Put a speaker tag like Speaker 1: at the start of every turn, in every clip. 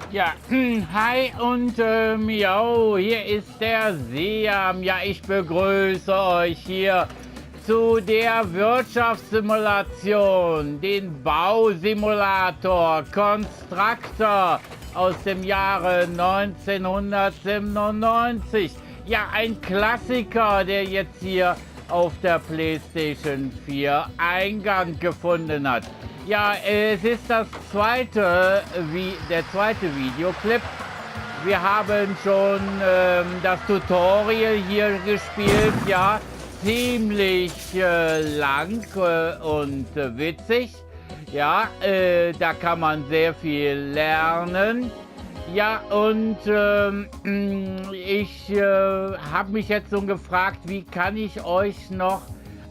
Speaker 1: Ja, hi und hier ist der Siam. Ja, ich begrüße euch hier zu der Wirtschaftssimulation, den Bausimulator Constructor aus dem Jahre 1997. Ja, ein Klassiker, der jetzt hier auf der PlayStation 4 Eingang gefunden hat. Ja, es ist der zweite Videoclip. Wir haben schon das Tutorial hier gespielt, ja, ziemlich lang und witzig. Ja, da kann man sehr viel lernen. Ja, und ich habe mich jetzt so gefragt, wie kann ich euch noch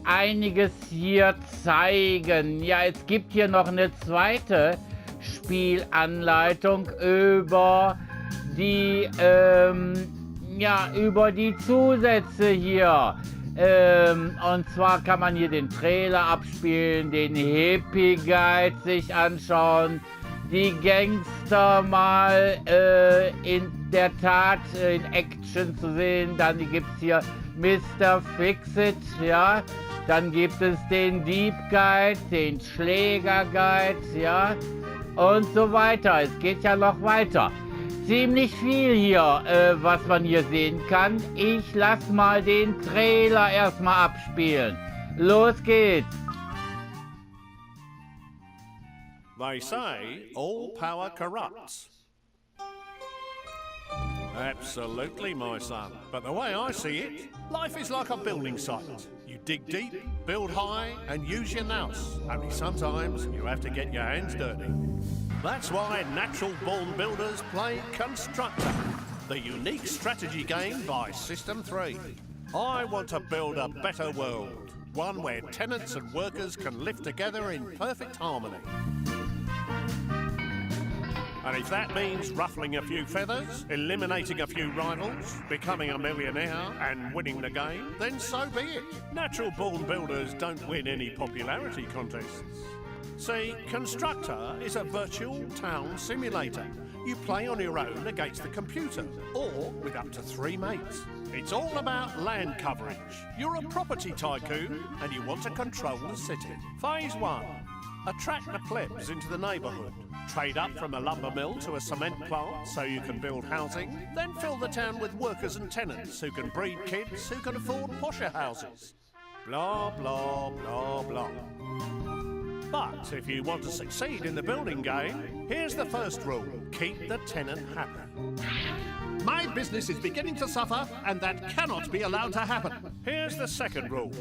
Speaker 1: einiges hier zeigen. Ja, es gibt hier noch eine zweite Spielanleitung über die Zusätze hier. Und zwar kann man hier den Trailer abspielen, den Hippie Guide sich anschauen, die Gangster mal in der Tat in Action zu sehen. Dann gibt es hier Mr. Fixit, ja. Dann gibt es den Dieb Guide, den Schläger Guide, ja. Und so weiter. Es geht ja noch weiter. Ziemlich viel hier, was man hier sehen kann. Ich lass mal den Trailer erstmal abspielen. Los geht's.
Speaker 2: They say all power corrupts. Absolutely, my son. But the way I see it, life is like a building site. You dig deep, build high, and use your nous. Only sometimes you have to get your hands dirty. That's why natural-born builders play Constructor, the unique strategy game by System 3. I want to build a better world, one where tenants and workers can live together in perfect harmony. And if that means ruffling a few feathers, eliminating a few rivals, becoming a millionaire and winning the game, then so be it. Natural-born builders don't win any popularity contests. See, Constructor is a virtual town simulator. You play on your own against the computer, or with up to 3 mates. It's all about land coverage. You're a property tycoon, and you want to control the city. Phase 1. Attract the plebs into the neighbourhood. Trade up from a lumber mill to a cement plant so you can build housing. Then fill the town with workers and tenants who can breed kids who can afford posher houses. Blah, blah, blah, blah. But if you want to succeed in the building game, here's the first rule. Keep the tenant happy. My business is beginning to suffer, and that cannot be allowed to happen. Here's the second rule.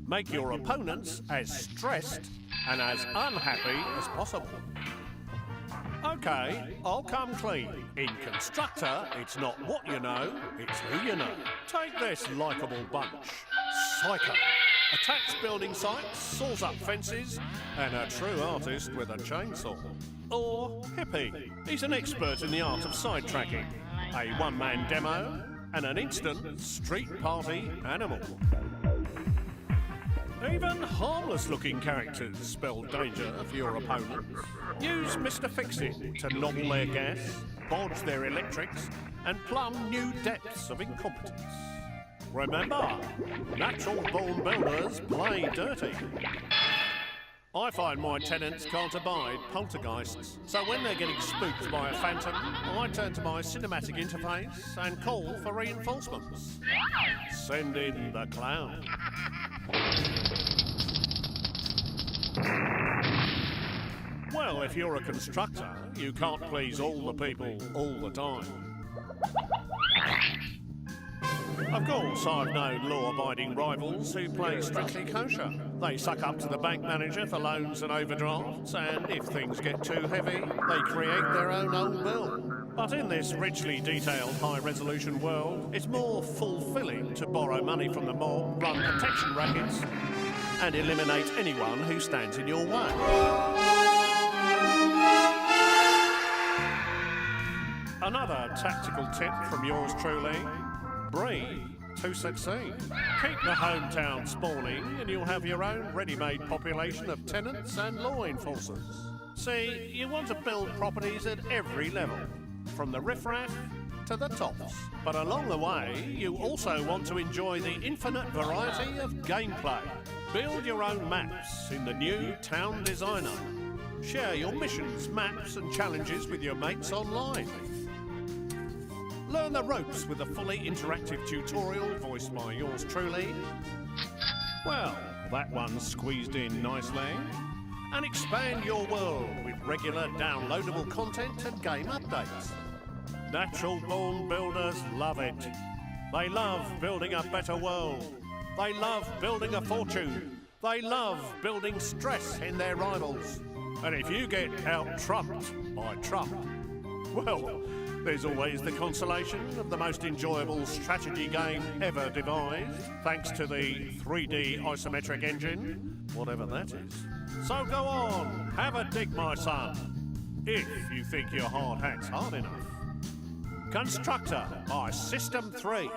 Speaker 2: Make your opponents as stressed and as unhappy as possible. Okay, I'll come clean. In Constructor, it's not what you know, it's who you know. Take this likeable bunch. Psycho. Attacks building sites, saws up fences, and a true artist with a chainsaw. Or Hippie. He's an expert in the art of sidetracking. A one-man demo, and an instant street party animal. Even harmless-looking characters spell danger for your opponents. Use Mr. Fix-It to nobble their gas, bodge their electrics, and plumb new depths of incompetence. Remember, natural-born builders play dirty. I find my tenants can't abide poltergeists, so when they're getting spooked by a phantom, I turn to my cinematic interface and call for reinforcements. Send in the clown. Well, if you're a constructor, you can't please all the people all the time. Of course, I've known law-abiding rivals who play strictly kosher. They suck up to the bank manager for loans and overdrafts, and if things get too heavy, they create their own old bill. But in this richly detailed high-resolution world, it's more fulfilling to borrow money from the mob, run protection rackets, and eliminate anyone who stands in your way. Another tactical tip from yours truly: breed to succeed. Keep the hometown spawning and you'll have your own ready-made population of tenants and law enforcers. See, you want to build properties at every level. from the riffraff to the tops. But along the way, you also want to enjoy the infinite variety of gameplay. Build your own maps in the new Town Designer. Share your missions, maps and challenges with your mates online. Learn the ropes with a fully interactive tutorial voiced by yours truly. Well, that one's squeezed in nicely. And expand your world with regular downloadable content and game updates. Natural born builders love it. They love building a better world. They love building a fortune. They love building stress in their rivals. And if you get out-trumped by Trump, well, there's always the consolation of the most enjoyable strategy game ever devised, thanks to the 3D isometric engine, whatever that is. So go on, have a dig, my son, if you think your hard hat's hard enough. Constructor by System 3.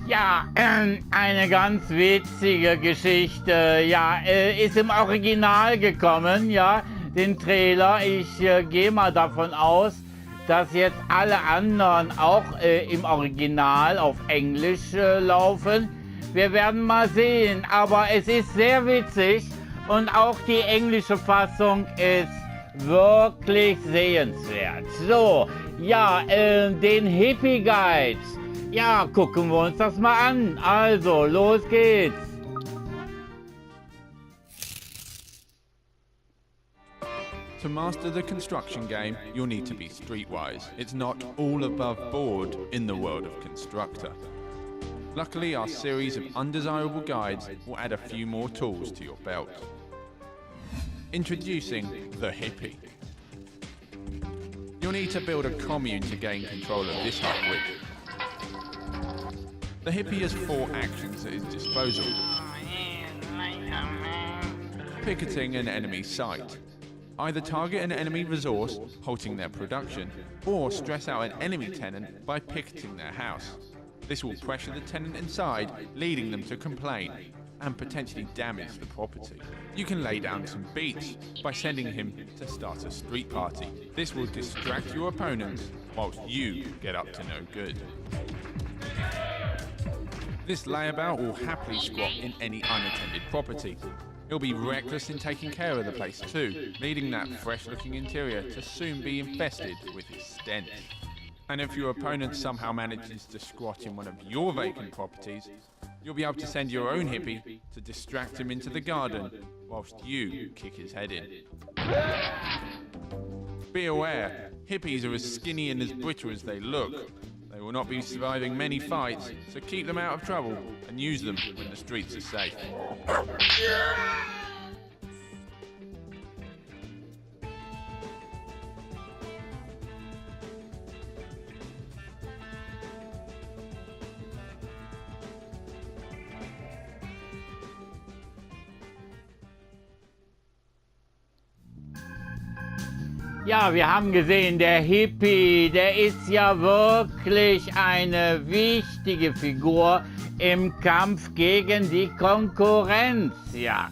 Speaker 1: Ja, eine ganz witzige Geschichte. Ja, ist im Original gekommen, ja, den Trailer. Ich gehe mal davon aus, dass jetzt alle anderen auch im Original auf Englisch laufen. Wir werden mal sehen, aber es ist sehr witzig und auch die englische Fassung ist wirklich sehenswert. So, ja, den Hippie Guide. Ja, gucken wir uns das mal an. Also, los geht's.
Speaker 3: To master the construction game, you'll need to be streetwise. It's not all above board in the world of Constructor. Luckily, our series of undesirable guides will add a few more tools to your belt. Introducing the Hippie. You'll need to build a commune to gain control of this hardware. The Hippie has 4 actions at his disposal. Picketing an enemy site. Either target an enemy resource, halting their production, or stress out an enemy tenant by picketing their house. This will pressure the tenant inside, leading them to complain, and potentially damage the property. You can lay down some beats by sending him to start a street party. This will distract your opponents whilst you get up to no good. This layabout will happily squat in any unattended property. He'll be reckless in taking care of the place too, leading that fresh-looking interior to soon be infested with his stench. And if your opponent somehow manages to squat in one of your vacant properties, you'll be able to send your own hippie to distract him into the garden whilst you kick his head in. Be aware, hippies are as skinny and as brittle as they look. They will not be surviving many fights, so keep them out of trouble and use them when the streets are safe.
Speaker 1: Ja, wir haben gesehen, der Hippie, der ist ja wirklich eine wichtige Figur im Kampf gegen die Konkurrenz. Ja,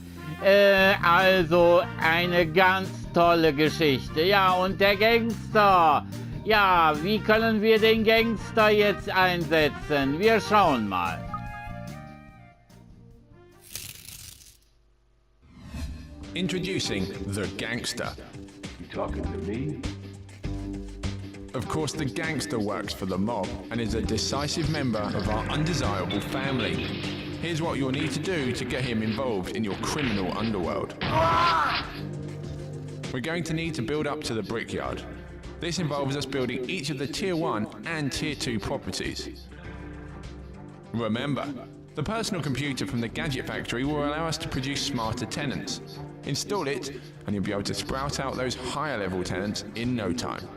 Speaker 1: also eine ganz tolle Geschichte. Ja, und der Gangster. Ja, wie können wir den Gangster jetzt einsetzen? Wir schauen mal.
Speaker 3: Introducing the Gangster.
Speaker 4: Talking to me?
Speaker 3: Of course, the gangster works for the mob and is a decisive member of our undesirable family. Here's what you'll need to do to get him involved in your criminal underworld. We're going to need to build up to the brickyard. This involves us building each of the Tier 1 and Tier 2 properties. Remember, the personal computer from the Gadget Factory will allow us to produce smarter tenants. Install it, and you'll be able to sprout out those higher level tenants in no time.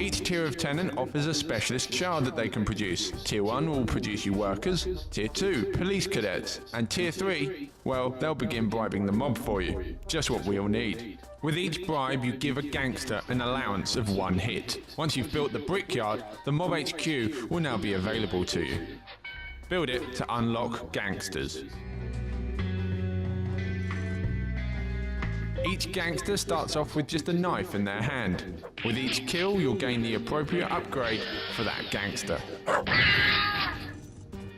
Speaker 3: Each tier of tenant offers a specialist child that they can produce. Tier 1 will produce you workers, Tier 2, police cadets, and Tier 3, well, they'll begin bribing the mob for you. Just what we all need. With each bribe, you give a gangster an allowance of 1 hit. Once you've built the brickyard, the mob HQ will now be available to you. Build it to unlock gangsters. Each gangster starts off with just a knife in their hand. With each kill, you'll gain the appropriate upgrade for that gangster.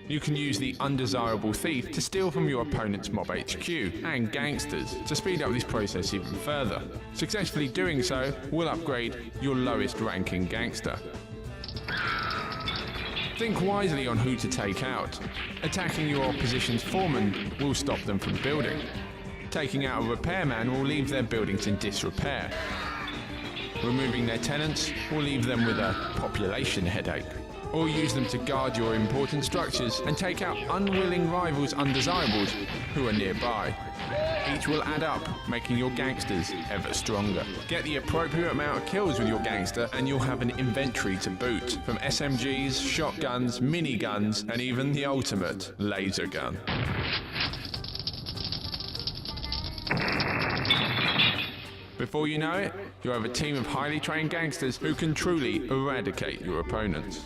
Speaker 3: You can use the undesirable thief to steal from your opponent's mob HQ and gangsters to speed up this process even further. Successfully doing so will upgrade your lowest ranking gangster. Think wisely on who to take out. Attacking your opposition's foreman will stop them from building. Taking out a repairman will leave their buildings in disrepair. Removing their tenants will leave them with a population headache. Or use them to guard your important structures and take out unwilling rivals undesirables who are nearby. Each will add up, making your gangsters ever stronger. Get the appropriate amount of kills with your gangster and you'll have an inventory to boot, from SMGs, shotguns, miniguns, and even the ultimate laser gun. Before you know it, you have a team of highly trained gangsters who can truly eradicate your opponents.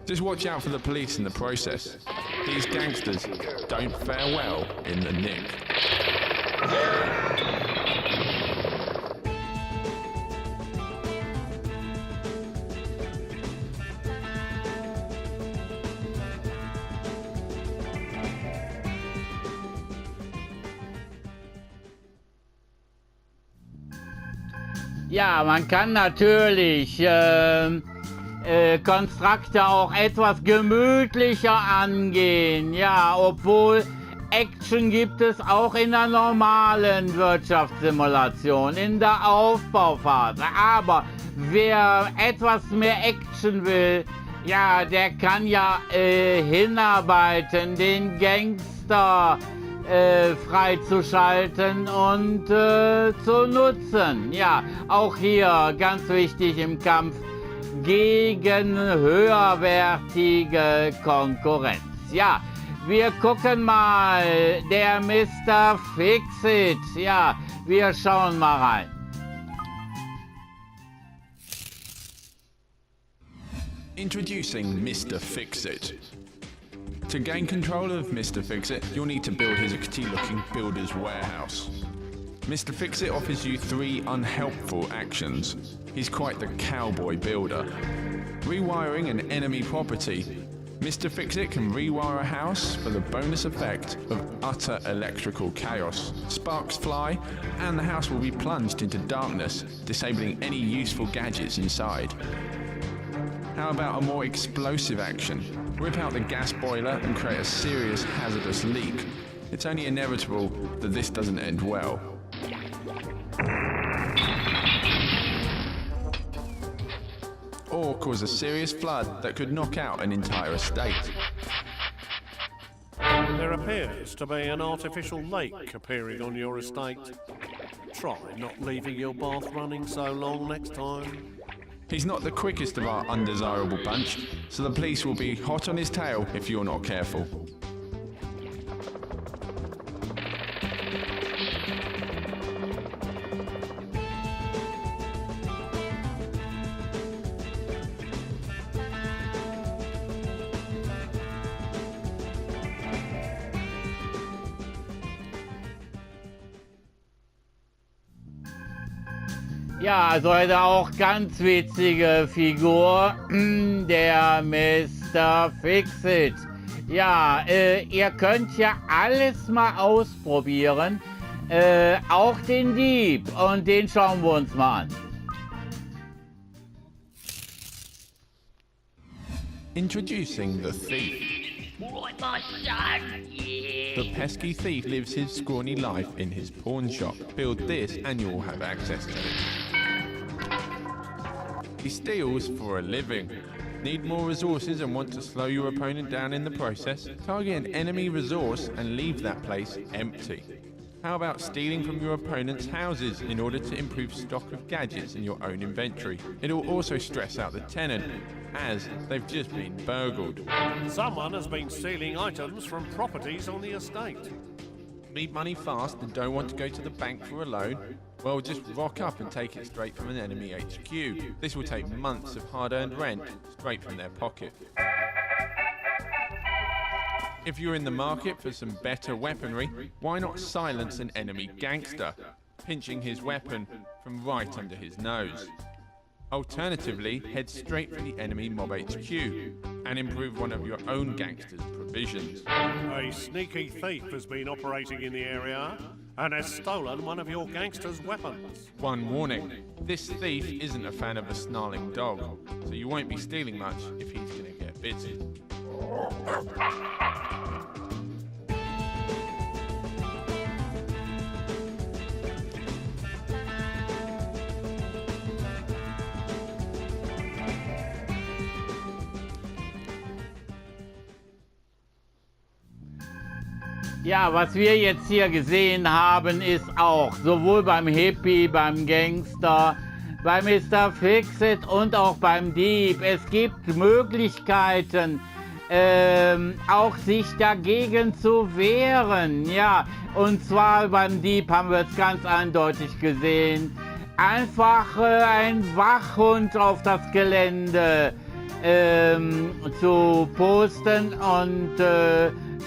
Speaker 3: Just watch out for the police in the process. These gangsters don't fare well in the nick.
Speaker 1: Ja, man kann natürlich Constructor auch etwas gemütlicher angehen. Ja, obwohl Action gibt es auch in der normalen Wirtschaftssimulation, in der Aufbauphase. Aber wer etwas mehr Action will, ja, der kann ja hinarbeiten, den Gangster freizuschalten und zu nutzen. Ja, auch hier ganz wichtig im Kampf gegen höherwertige Konkurrenz. Ja, wir gucken mal, der Mr. Fixit. Ja, wir schauen mal rein.
Speaker 3: Introducing Mr. Fixit. To gain control of Mr. Fixit, you'll need to build his looking builder's warehouse. Mr. Fixit offers you 3 unhelpful actions. He's quite the cowboy builder. Rewiring an enemy property. Mr. Fixit can rewire a house for the bonus effect of utter electrical chaos. Sparks fly, and the house will be plunged into darkness, disabling any useful gadgets inside. How about a more explosive action? Rip out the gas boiler and create a serious hazardous leak. It's only inevitable that this doesn't end well. Or cause a serious flood that could knock out an entire estate.
Speaker 2: There appears to be an artificial lake appearing on your estate. Try not leaving your bath running so long next time.
Speaker 3: He's not the quickest of our undesirable bunch, so the police will be hot on his tail if you're not careful.
Speaker 1: Ja, also eine auch ganz witzige Figur, der Mr. Fixit. Ja, ihr könnt ja alles mal ausprobieren, auch den Dieb, und den schauen wir uns mal an.
Speaker 3: Introducing the Thief. The pesky thief lives his scrawny life in his pawn shop. Build this and you'll have access to it. He steals for a living. Need more resources and want to slow your opponent down in the process? Target an enemy resource and leave that place empty. How about stealing from your opponent's houses in order to improve stock of gadgets in your own inventory? It'll also stress out the tenant, as they've just been burgled.
Speaker 2: Someone has been stealing items from properties on the estate.
Speaker 3: Need money fast and don't want to go to the bank for a loan? Well, just rock up and take it straight from an enemy HQ. This will take months of hard-earned rent straight from their pocket. If you're in the market for some better weaponry, why not silence an enemy gangster, pinching his weapon from right under his nose? Alternatively, head straight for the enemy mob HQ and improve one of your own gangster's provisions.
Speaker 2: A sneaky thief has been operating in the area and has stolen one of your gangster's weapons.
Speaker 3: One warning, this thief isn't a fan of a snarling dog, so you won't be stealing much if he's going to get bitten.
Speaker 1: Ja, was wir jetzt hier gesehen haben, ist auch sowohl beim Hippie, beim Gangster, bei Mr. Fixit und auch beim Dieb. Es gibt Möglichkeiten, auch sich dagegen zu wehren. Ja, und zwar beim Dieb haben wir es ganz eindeutig gesehen. Einfach ein Wachhund auf das Gelände zu posten und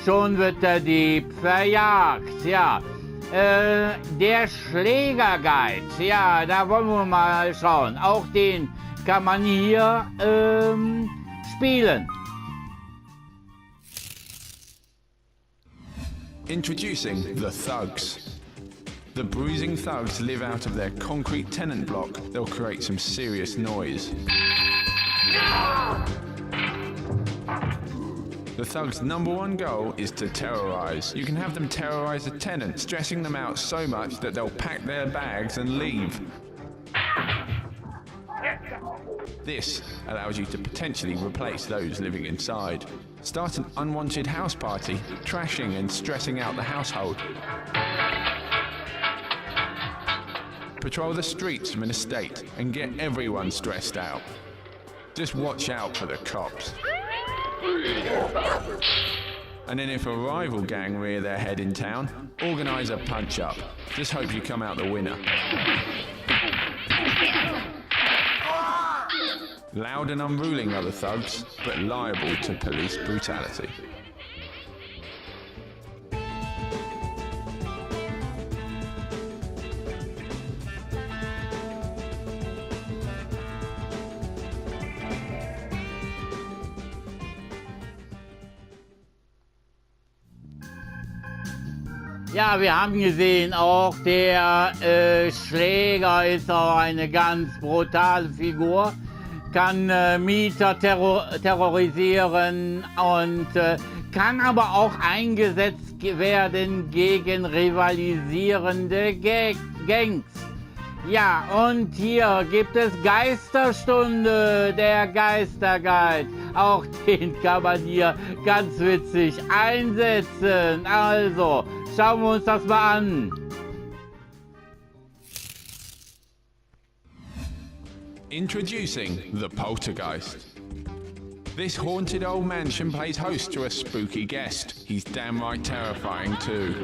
Speaker 1: schon wird der Dieb verjagt. Ja, der Schlägerguide, ja, da wollen wir mal schauen. Auch den kann man hier spielen.
Speaker 3: Introducing the Thugs. The bruising thugs live out of their concrete tenant block. They'll create some serious noise. The thugs' #1 goal is to terrorize. You can have them terrorize a tenant, stressing them out so much that they'll pack their bags and leave. This allows you to potentially replace those living inside. Start an unwanted house party, trashing and stressing out the household. Patrol the streets of an estate and get everyone stressed out. Just watch out for the cops. And then if a rival gang rear their head in town, organise a punch-up. Just hope you come out the winner. Loud and unruly are the thugs, but liable to police brutality.
Speaker 1: Ja, wir haben gesehen, auch der Schläger ist auch eine ganz brutale Figur, kann Mieter terrorisieren und kann aber auch eingesetzt werden gegen rivalisierende Gangs. Ja, und hier gibt es Geisterstunde, der Geisterguide. Auch den kann man hier ganz witzig einsetzen. Also, schauen wir uns das mal an.
Speaker 3: Introducing the Poltergeist. This haunted old mansion plays host to a spooky guest. He's downright terrifying too.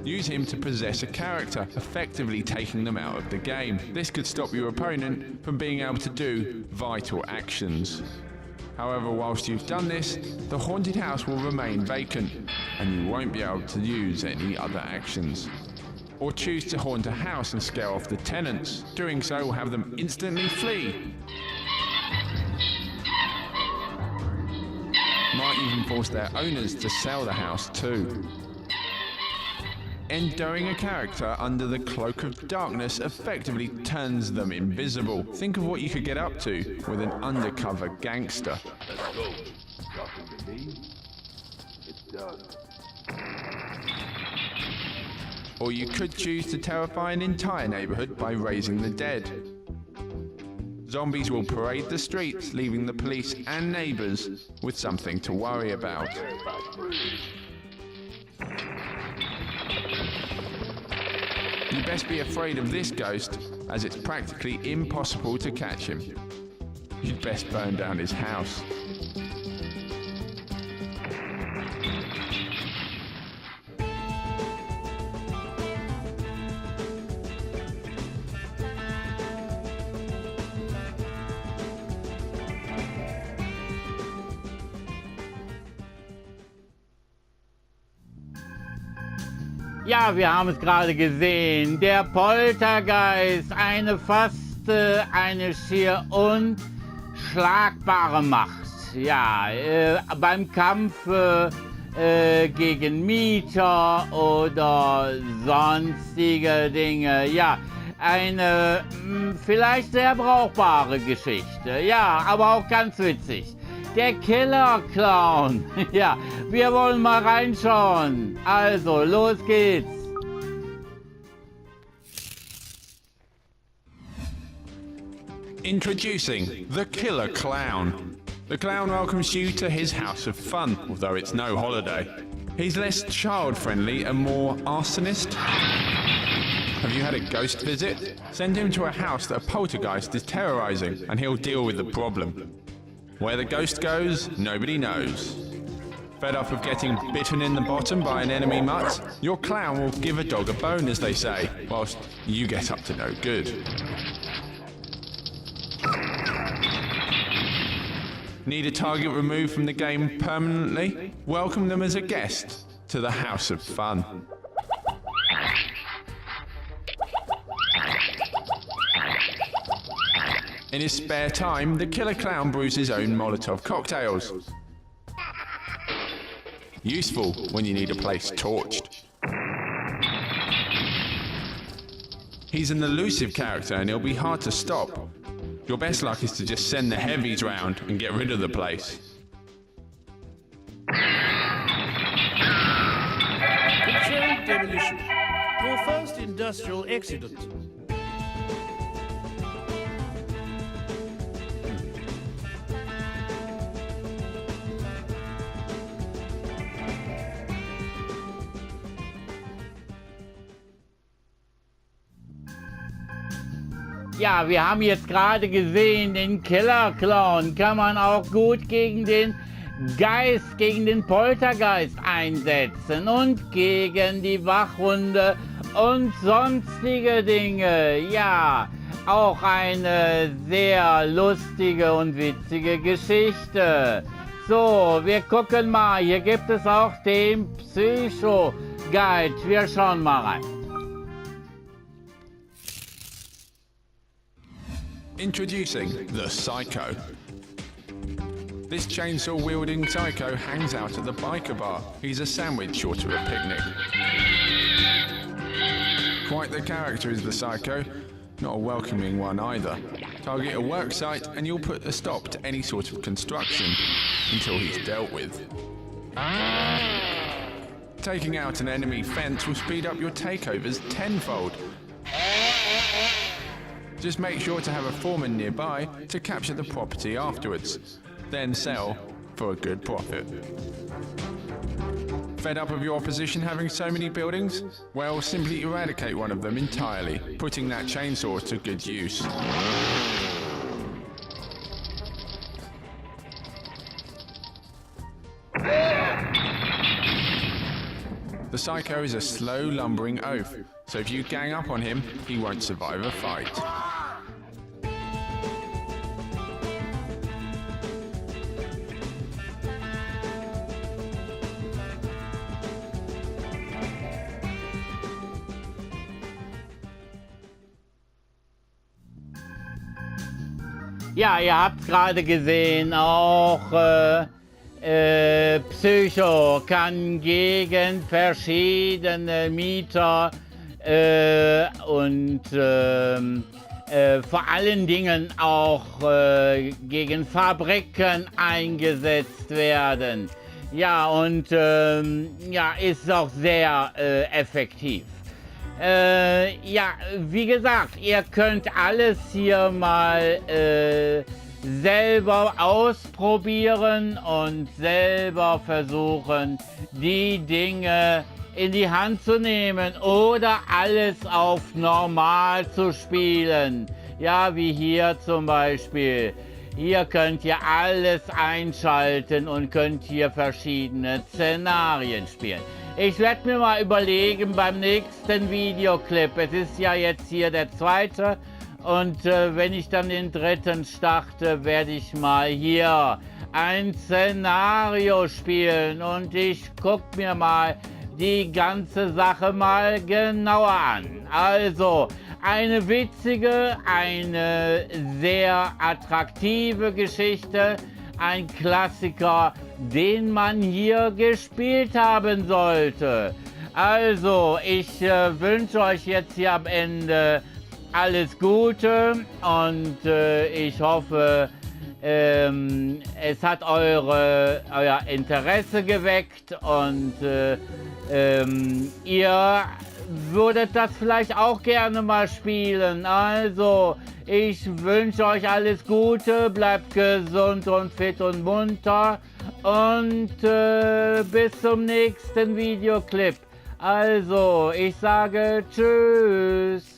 Speaker 3: Use him to possess a character, effectively taking them out of the game. This could stop your opponent from being able to do vital actions. However, whilst you've done this, the haunted house will remain vacant, and you won't be able to use any other actions. Or choose to haunt a house and scare off the tenants. Doing so will have them instantly flee. Might even force their owners to sell the house too. Endowing a character under the cloak of darkness effectively turns them invisible. Think of what you could get up to with an undercover gangster.
Speaker 4: Let's go. Talking to me? It's done.
Speaker 3: Or you could choose to terrify an entire neighborhood by raising the dead. Zombies will parade the streets, leaving the police and neighbors with something to worry about. You best be afraid of this ghost, as it's practically impossible to catch him. You'd best burn down his house.
Speaker 1: Ja, wir haben es gerade gesehen. Der Poltergeist, eine eine schier unschlagbare Macht. Ja, beim Kampf gegen Mieter oder sonstige Dinge. Ja, eine vielleicht sehr brauchbare Geschichte. Ja, aber auch ganz witzig. Der Killer-Clown. Ja, wir wollen mal reinschauen. Also, los geht's.
Speaker 3: Introducing the Killer Clown. The clown welcomes you to his house of fun, although it's no holiday. He's less child-friendly and more arsonist. Have you had a ghost visit? Send him to a house that a poltergeist is terrorizing, and he'll deal with the problem. Where the ghost goes, nobody knows. Fed up of getting bitten in the bottom by an enemy mutt? Your clown will give a dog a bone, as they say, whilst you get up to no good. Need a target removed from the game permanently? Welcome them as a guest to the House of Fun. In his spare time, the killer clown brews his own Molotov cocktails. Useful when you need a place torched. He's an elusive character and he'll be hard to stop. Your best luck is to just send the heavies round and get rid of the place.
Speaker 5: Picture demolition. Your first industrial accident.
Speaker 1: Ja, wir haben jetzt gerade gesehen, den Killer-Clown kann man auch gut gegen den Geist, gegen den Poltergeist einsetzen und gegen die Wachhunde und sonstige Dinge. Ja, auch eine sehr lustige und witzige Geschichte. So, wir gucken mal, hier gibt es auch den Psycho-Guide. Wir schauen mal rein.
Speaker 3: Introducing the Psycho. This chainsaw-wielding psycho hangs out at the biker bar. He's a sandwich short of a picnic. Quite the character is the Psycho, not a welcoming one either. Target a work site and you'll put a stop to any sort of construction until he's dealt with. Taking out an enemy fence will speed up your takeovers tenfold. Just make sure to have a foreman nearby to capture the property afterwards, then sell for a good profit. Fed up of your opposition having so many buildings? Well, simply eradicate one of them entirely, putting that chainsaw to good use. The Psycho is a slow, lumbering oaf, so if you gang up on him, he won't survive a fight.
Speaker 1: Ja, ihr habt gerade gesehen, auch Psycho kann gegen verschiedene Mieter und vor allen Dingen auch gegen Fabriken eingesetzt werden. Ja, und ja, ist auch sehr effektiv. Ja, wie gesagt, ihr könnt alles hier mal selber ausprobieren und selber versuchen, die Dinge in die Hand zu nehmen oder alles auf normal zu spielen. Ja, wie hier zum Beispiel. Hier könnt ihr alles einschalten und könnt hier verschiedene Szenarien spielen. Ich werde mir mal überlegen beim nächsten Videoclip, es ist ja jetzt hier der zweite, und wenn ich dann den dritten starte, werde ich mal hier ein Szenario spielen und ich gucke mir mal die ganze Sache mal genauer an. Also eine witzige, eine sehr attraktive Geschichte, ein Klassiker, den man hier gespielt haben sollte. Also, ich wünsche euch jetzt hier am Ende alles Gute und ich hoffe, es hat euer Interesse geweckt und ihr würdet das vielleicht auch gerne mal spielen. Also, ich wünsche euch alles Gute, bleibt gesund und fit und munter und bis zum nächsten Videoclip. Also, ich sage Tschüss.